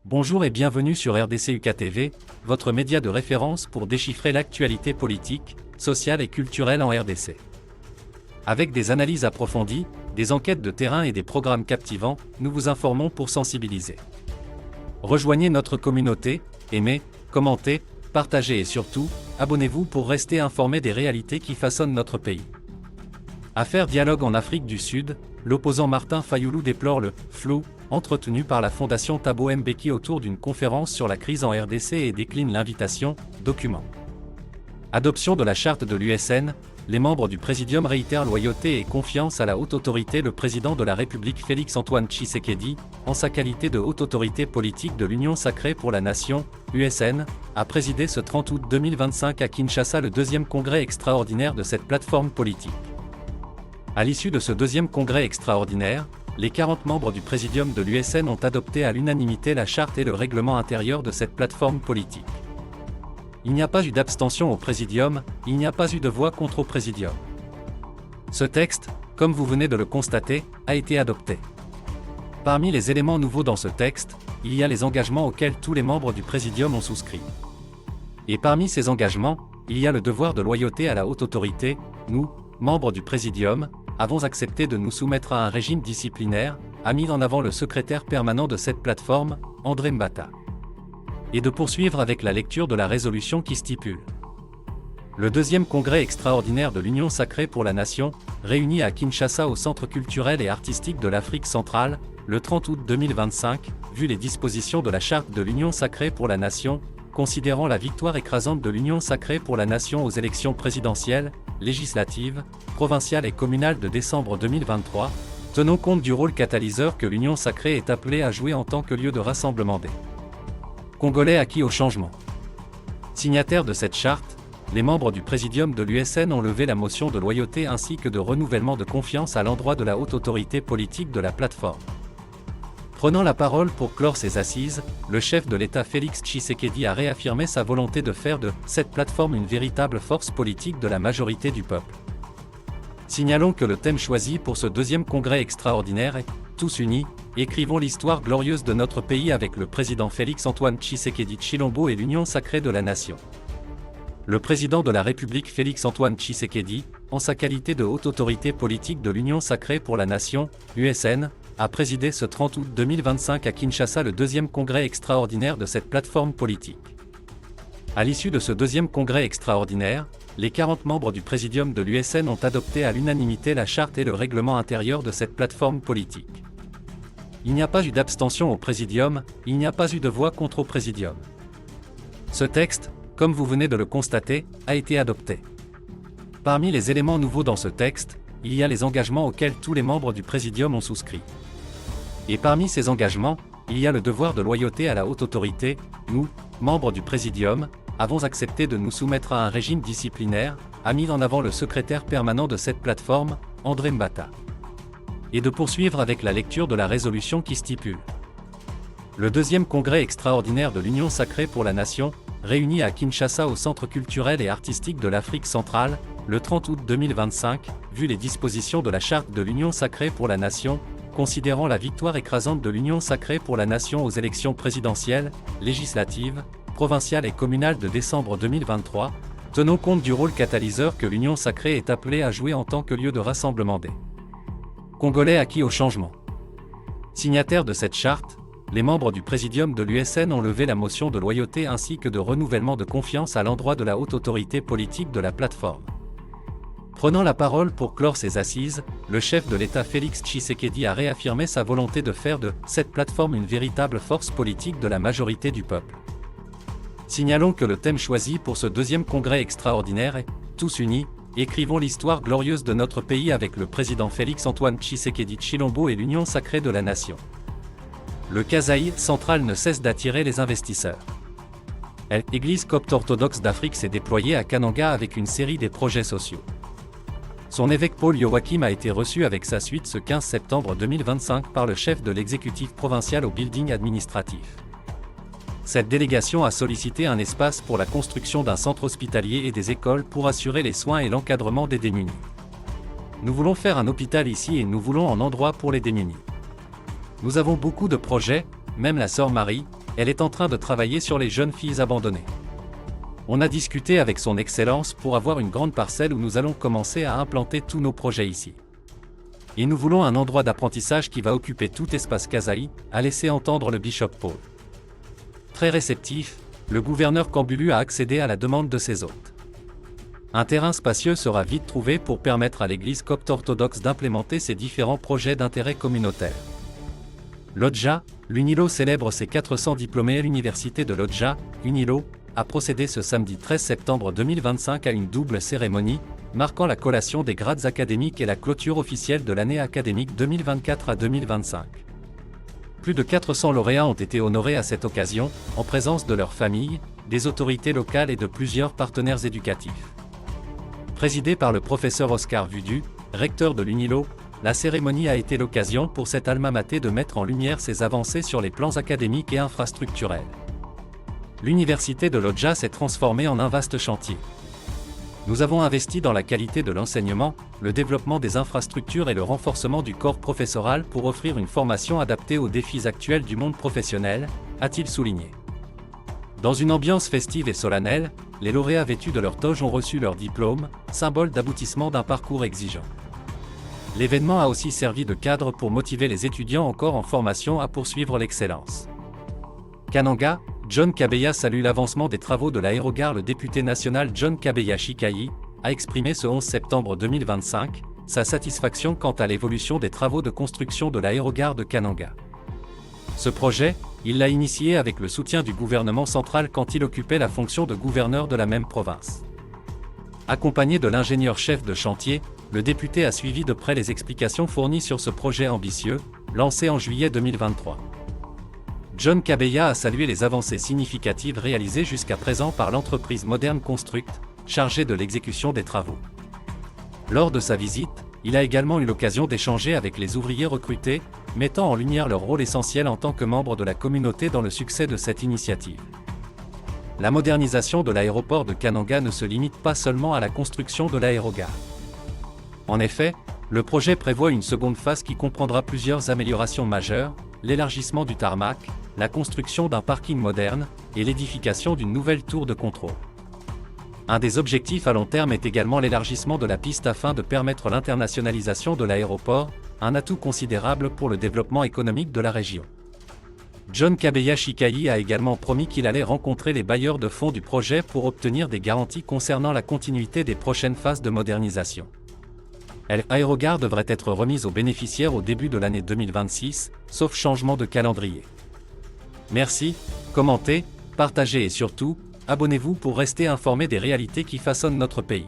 Bonjour et bienvenue sur RDC UKTV, votre média de référence pour déchiffrer l'actualité politique, sociale et culturelle en RDC. Avec des analyses approfondies, des enquêtes de terrain et des programmes captivants, nous vous informons pour sensibiliser. Rejoignez notre communauté, aimez, commentez, partagez et surtout, abonnez-vous pour rester informé des réalités qui façonnent notre pays. Affaire dialogue en Afrique du Sud, l'opposant Martin Fayulu déplore le « flou » entretenu par la Fondation Thabo Mbeki autour d'une conférence sur la crise en RDC et décline l'invitation, document. Adoption de la charte de l'USN, les membres du Présidium réitèrent loyauté et confiance à la haute autorité. Le président de la République Félix-Antoine Tshisekedi, en sa qualité de haute autorité politique de l'Union sacrée pour la nation, USN, a présidé ce 30 août 2025 à Kinshasa le deuxième congrès extraordinaire de cette plateforme politique. À l'issue de ce deuxième congrès extraordinaire, les 40 membres du Présidium de l'USN ont adopté à l'unanimité la charte et le règlement intérieur de cette plateforme politique. Il n'y a pas eu d'abstention au Présidium, il n'y a pas eu de voix contre au Présidium. Ce texte, comme vous venez de le constater, a été adopté. Parmi les éléments nouveaux dans ce texte, il y a les engagements auxquels tous les membres du Présidium ont souscrit. Et parmi ces engagements, il y a le devoir de loyauté à la haute autorité. Nous, membres du Présidium, avons accepté de nous soumettre à un régime disciplinaire, a mis en avant le secrétaire permanent de cette plateforme, André Mbata. Et de poursuivre avec la lecture de la résolution qui stipule. Le deuxième congrès extraordinaire de l'Union sacrée pour la nation, réuni à Kinshasa au Centre culturel et artistique de l'Afrique centrale, le 30 août 2025, vu les dispositions de la charte de l'Union sacrée pour la nation, considérant la victoire écrasante de l'Union sacrée pour la nation aux élections présidentielles, législatives, provinciales et communales de décembre 2023, tenons compte du rôle catalyseur que l'Union sacrée est appelée à jouer en tant que lieu de rassemblement des Congolais acquis au changement. Signataires de cette charte, les membres du Présidium de l'USN ont levé la motion de loyauté ainsi que de renouvellement de confiance à l'endroit de la haute autorité politique de la plateforme. Prenant la parole pour clore ses assises, le chef de l'État Félix Tshisekedi a réaffirmé sa volonté de faire de cette plateforme une véritable force politique de la majorité du peuple. Signalons que le thème choisi pour ce deuxième congrès extraordinaire est « Tous unis, écrivons l'histoire glorieuse de notre pays avec le président Félix-Antoine Tshisekedi Tshilombo et l'Union sacrée de la nation ». Le président de la République Félix-Antoine Tshisekedi, en sa qualité de haute autorité politique de l'Union sacrée pour la nation, USN, a présidé ce 30 août 2025 à Kinshasa le deuxième congrès extraordinaire de cette plateforme politique. À l'issue de ce deuxième congrès extraordinaire, les 40 membres du Présidium de l'USN ont adopté à l'unanimité la charte et le règlement intérieur de cette plateforme politique. Il n'y a pas eu d'abstention au Présidium, il n'y a pas eu de voix contre au Présidium. Ce texte, comme vous venez de le constater, a été adopté. Parmi les éléments nouveaux dans ce texte, il y a les engagements auxquels tous les membres du Présidium ont souscrit. Et parmi ces engagements, il y a le devoir de loyauté à la haute autorité. Nous, membres du Présidium, avons accepté de nous soumettre à un régime disciplinaire, a mis en avant le secrétaire permanent de cette plateforme, André Mbata. Et de poursuivre avec la lecture de la résolution qui stipule. Le deuxième congrès extraordinaire de l'Union sacrée pour la nation, réuni à Kinshasa au Centre culturel et artistique de l'Afrique centrale, le 30 août 2025, vu les dispositions de la charte de l'Union sacrée pour la nation, considérant la victoire écrasante de l'Union sacrée pour la nation aux élections présidentielles, législatives, provinciales et communales de décembre 2023, tenons compte du rôle catalyseur que l'Union sacrée est appelée à jouer en tant que lieu de rassemblement des Congolais acquis au changement. Signataires de cette charte, les membres du Présidium de l'USN ont levé la motion de loyauté ainsi que de renouvellement de confiance à l'endroit de la haute autorité politique de la plateforme. Prenant la parole pour clore ses assises, le chef de l'État Félix Tshisekedi a réaffirmé sa volonté de faire de cette plateforme une véritable force politique de la majorité du peuple. Signalons que le thème choisi pour ce deuxième congrès extraordinaire est « Tous unis, écrivons l'histoire glorieuse de notre pays avec le président Félix-Antoine Tshisekedi Tshilombo et l'Union sacrée de la nation ». Le Kasaï central ne cesse d'attirer les investisseurs. L'Église copte orthodoxe d'Afrique s'est déployée à Kananga avec une série de projets sociaux. Son évêque Paul Joachim a été reçu avec sa suite ce 15 septembre 2025 par le chef de l'exécutif provincial au building administratif. Cette délégation a sollicité un espace pour la construction d'un centre hospitalier et des écoles pour assurer les soins et l'encadrement des démunis. Nous voulons faire un hôpital ici et nous voulons un endroit pour les démunis. Nous avons beaucoup de projets, même la sœur Marie, elle est en train de travailler sur les jeunes filles abandonnées. On a discuté avec son Excellence pour avoir une grande parcelle où nous allons commencer à implanter tous nos projets ici. Et nous voulons un endroit d'apprentissage qui va occuper tout espace Kasaï, a laissé entendre le Bishop Paul. Très réceptif, le gouverneur Kambulu a accédé à la demande de ses hôtes. Un terrain spacieux sera vite trouvé pour permettre à l'Église copte orthodoxe d'implémenter ses différents projets d'intérêt communautaire. Lodja, l'UNILO célèbre ses 400 diplômés à l'université de Lodja, UNILO, a procédé ce samedi 13 septembre 2025 à une double cérémonie, marquant la collation des grades académiques et la clôture officielle de l'année académique 2024 à 2025. Plus de 400 lauréats ont été honorés à cette occasion, en présence de leurs familles, des autorités locales et de plusieurs partenaires éducatifs. Présidée par le professeur Oscar Vudu, recteur de l'UNILO, la cérémonie a été l'occasion pour cet alma mater de mettre en lumière ses avancées sur les plans académiques et infrastructurels. L'université de Lodja s'est transformée en un vaste chantier. Nous avons investi dans la qualité de l'enseignement, le développement des infrastructures et le renforcement du corps professoral pour offrir une formation adaptée aux défis actuels du monde professionnel, a-t-il souligné. Dans une ambiance festive et solennelle, les lauréats vêtus de leur toge ont reçu leur diplôme, symbole d'aboutissement d'un parcours exigeant. L'événement a aussi servi de cadre pour motiver les étudiants encore en formation à poursuivre l'excellence. Kananga, John Kabeya salue l'avancement des travaux de l'aérogare. Le député national John Kabeya Chikayi a exprimé ce 11 septembre 2025 sa satisfaction quant à l'évolution des travaux de construction de l'aérogare de Kananga. Ce projet, il l'a initié avec le soutien du gouvernement central quand il occupait la fonction de gouverneur de la même province. Accompagné de l'ingénieur-chef de chantier, le député a suivi de près les explications fournies sur ce projet ambitieux, lancé en juillet 2023. John Kabeya a salué les avancées significatives réalisées jusqu'à présent par l'entreprise Modern Construct, chargée de l'exécution des travaux. Lors de sa visite, il a également eu l'occasion d'échanger avec les ouvriers recrutés, mettant en lumière leur rôle essentiel en tant que membres de la communauté dans le succès de cette initiative. La modernisation de l'aéroport de Kananga ne se limite pas seulement à la construction de l'aérogare. En effet, le projet prévoit une seconde phase qui comprendra plusieurs améliorations majeures, l'élargissement du tarmac, la construction d'un parking moderne et l'édification d'une nouvelle tour de contrôle. Un des objectifs à long terme est également l'élargissement de la piste afin de permettre l'internationalisation de l'aéroport, un atout considérable pour le développement économique de la région. John Kabeya Chikayi a également promis qu'il allait rencontrer les bailleurs de fonds du projet pour obtenir des garanties concernant la continuité des prochaines phases de modernisation. L'aérogare devrait être remise aux bénéficiaires au début de l'année 2026, sauf changement de calendrier. Merci, commentez, partagez et surtout, abonnez-vous pour rester informé des réalités qui façonnent notre pays.